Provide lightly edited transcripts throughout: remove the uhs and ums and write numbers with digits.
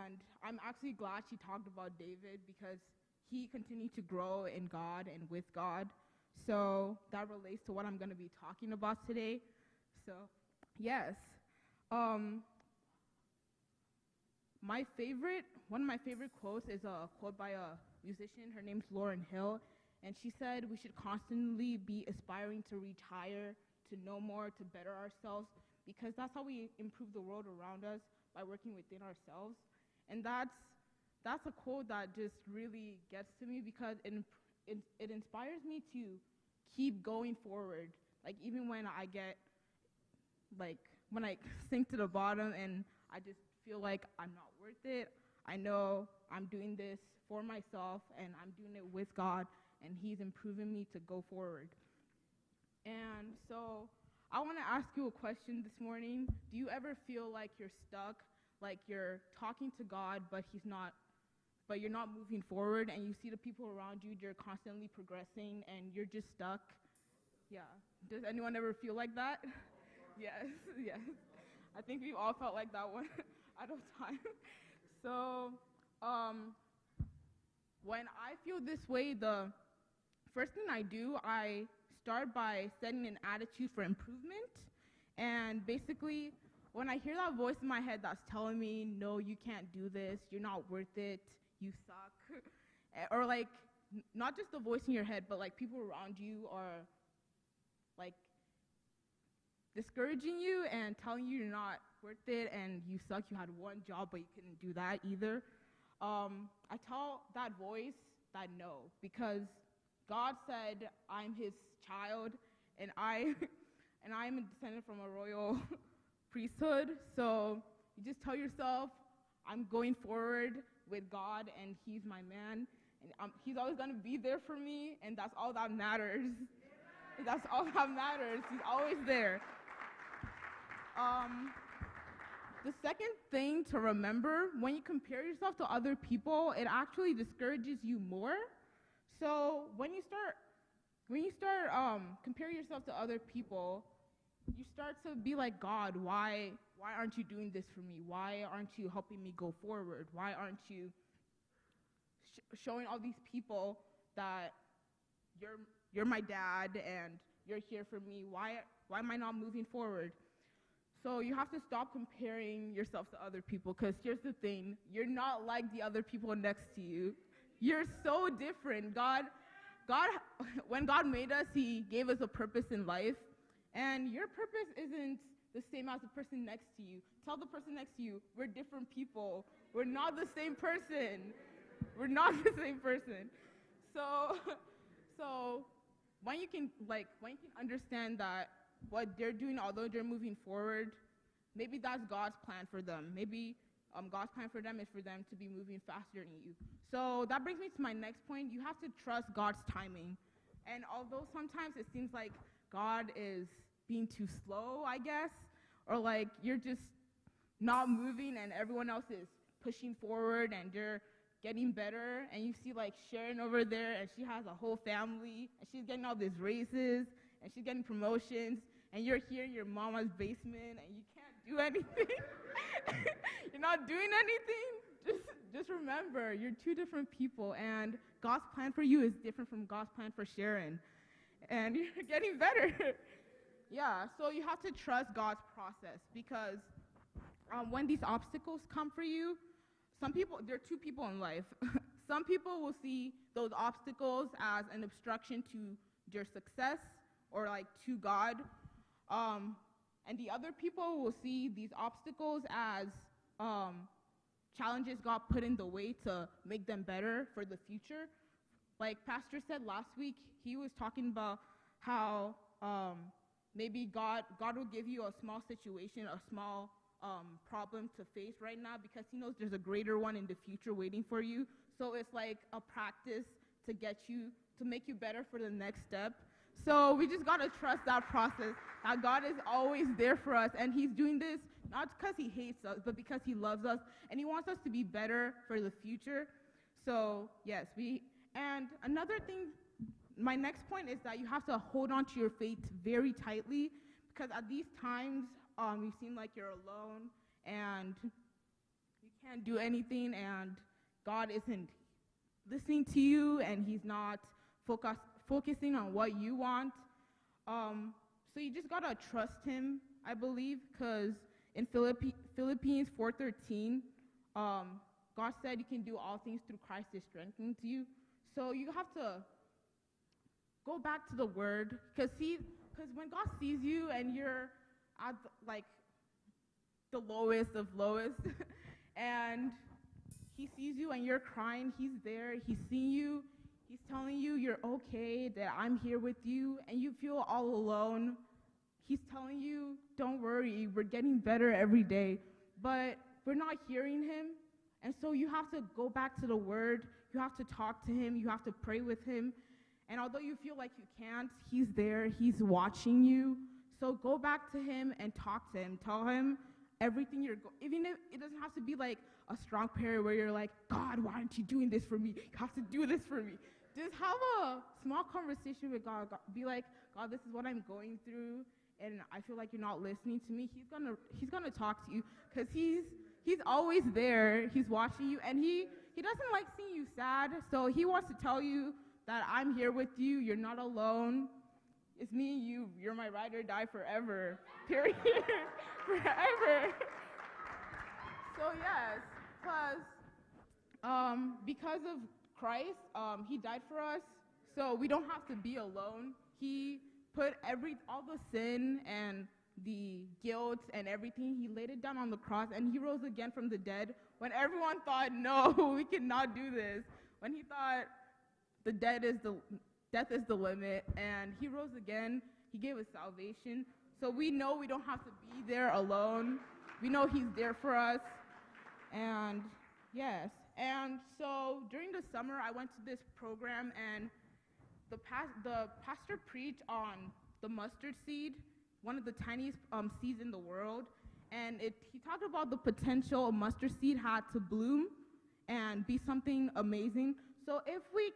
And I'm actually glad she talked about David because he continued to grow in God and with God. So that relates to what I'm going to be talking about today. So, yes. Um, one of my favorite quotes is a quote by a musician. Her name's Lauryn Hill. And she said we should constantly be aspiring to reach higher, to know more, to better ourselves, because that's how we improve the world around us, by working within ourselves. And that's a quote that just really gets to me because it inspires me to keep going forward. Like even when I get, like when I sink to the bottom and I just feel like I'm not worth it, I know I'm doing this for myself and I'm doing it with God and he's improving me to go forward. And so I want to ask you a question this morning. Do you ever feel like you're stuck, like you're talking to God, but you're not moving forward, and you see the people around you, they're constantly progressing, and you're just stuck? Yeah. Does anyone ever feel like that? Yes, yes. I think we've all felt like that one at a time. So, when I feel this way, the first thing I do, I start by setting an attitude for improvement. And basically, when I hear that voice in my head that's telling me, no, you can't do this, you're not worth it, you suck, or like, not just the voice in your head, but like people around you are like discouraging you and telling you you're not worth it and you suck, you had one job, but you couldn't do that either. I tell that voice that no, because God said I'm his child, and I'm a descendant from a royal priesthood. So you just tell yourself, I'm going forward with God, and he's my man, and he's always going to be there for me, and that's all that matters. That's all that matters. He's always there. The second thing to remember, when you compare yourself to other people, it actually discourages you more. So when you start comparing yourself to other people, you start to be like, God, why aren't you doing this for me? Why aren't you helping me go forward? Why aren't you showing all these people that you're my dad and you're here for me? Why am I not moving forward? So you have to stop comparing yourself to other people, because here's the thing, you're not like the other people next to you. You're so different. When God made us, he gave us a purpose in life, and your purpose isn't the same as the person next to you. Tell the person next to you, we're different people. We're not the same person. We're not the same person. So when you can understand that what they're doing, although they're moving forward, maybe that's God's plan for them. Maybe God's plan for them is for them to be moving faster than you. So that brings me to my next point. You have to trust God's timing. And although sometimes it seems like God is being too slow, I guess, or like you're just not moving and everyone else is pushing forward and they're getting better, and you see like Sharon over there, and she has a whole family, and she's getting all these raises, and she's getting promotions, and you're here in your mama's basement, and you can't do anything. You're not doing anything. Just remember, you're two different people, and God's plan for you is different from God's plan for Sharon, and you're getting better. Yeah, so you have to trust God's process, because when these obstacles come for you, there are two people in life. Some people will see those obstacles as an obstruction to their success, or like to God. And the other people will see these obstacles as challenges God put in the way to make them better for the future. Like Pastor said last week, he was talking about how maybe God will give you a small situation, a small problem to face right now, because he knows there's a greater one in the future waiting for you. So it's like a practice to make you better for the next step. So we just got to trust that process, that God is always there for us, and he's doing this not because he hates us, but because he loves us, and he wants us to be better for the future. So yes, and another thing, my next point is that you have to hold on to your faith very tightly, because at these times, you seem like you're alone, and you can't do anything and God isn't listening to you and he's not focusing on what you want. So you just gotta trust him, I believe, because in Philippians 4:13, God said you can do all things through Christ that strengthens you. So you have to go back to the word, because when God sees you and you're at the lowest of lowest, and he sees you and you're crying, he's there, he's seeing you, he's telling you you're okay, that I'm here with you, and you feel all alone. He's telling you, don't worry, we're getting better every day. But we're not hearing him. And so you have to go back to the word. You have to talk to him. You have to pray with him. And although you feel like you can't, he's there. He's watching you. So go back to him and talk to him. Tell him everything even if it doesn't have to be like a strong prayer where you're like, God, why aren't you doing this for me? You have to do this for me. Just have a small conversation with God. Be like, God, this is what I'm going through, and I feel like you're not listening to me. He's gonna talk to you, because he's always there. He's watching you, and he doesn't like seeing you sad. So he wants to tell you that I'm here with you. You're not alone. It's me and you. You're my ride or die forever. Period. Forever. So yes, because of Christ, he died for us, so we don't have to be alone. He put all the sin and the guilt and everything, he laid it down on the cross, and he rose again from the dead when everyone thought, no, we cannot do this. When he thought death is the limit, and he rose again, he gave us salvation. So we know we don't have to be there alone. We know he's there for us. And yes, and so during the summer, I went to this program, and the pastor preached on the mustard seed, one of the tiniest seeds in the world, and he talked about the potential a mustard seed had to bloom and be something amazing. So if we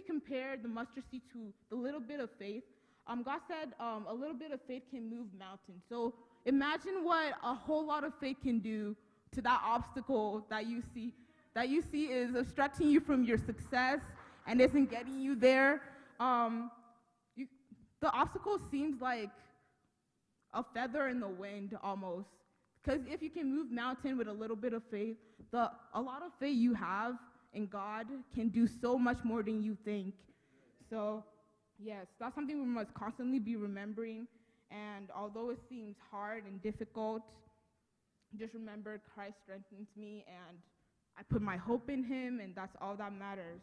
compare the mustard seed to the little bit of faith, God said a little bit of faith can move mountains. So imagine what a whole lot of faith can do to that obstacle that you see is obstructing you from your success and isn't getting you there. The obstacle seems like a feather in the wind almost. Because if you can move mountain with a little bit of faith, a lot of faith you have in God can do so much more than you think. So yes, that's something we must constantly be remembering. And although it seems hard and difficult, just remember Christ strengthens me, and I put my hope in him, and that's all that matters.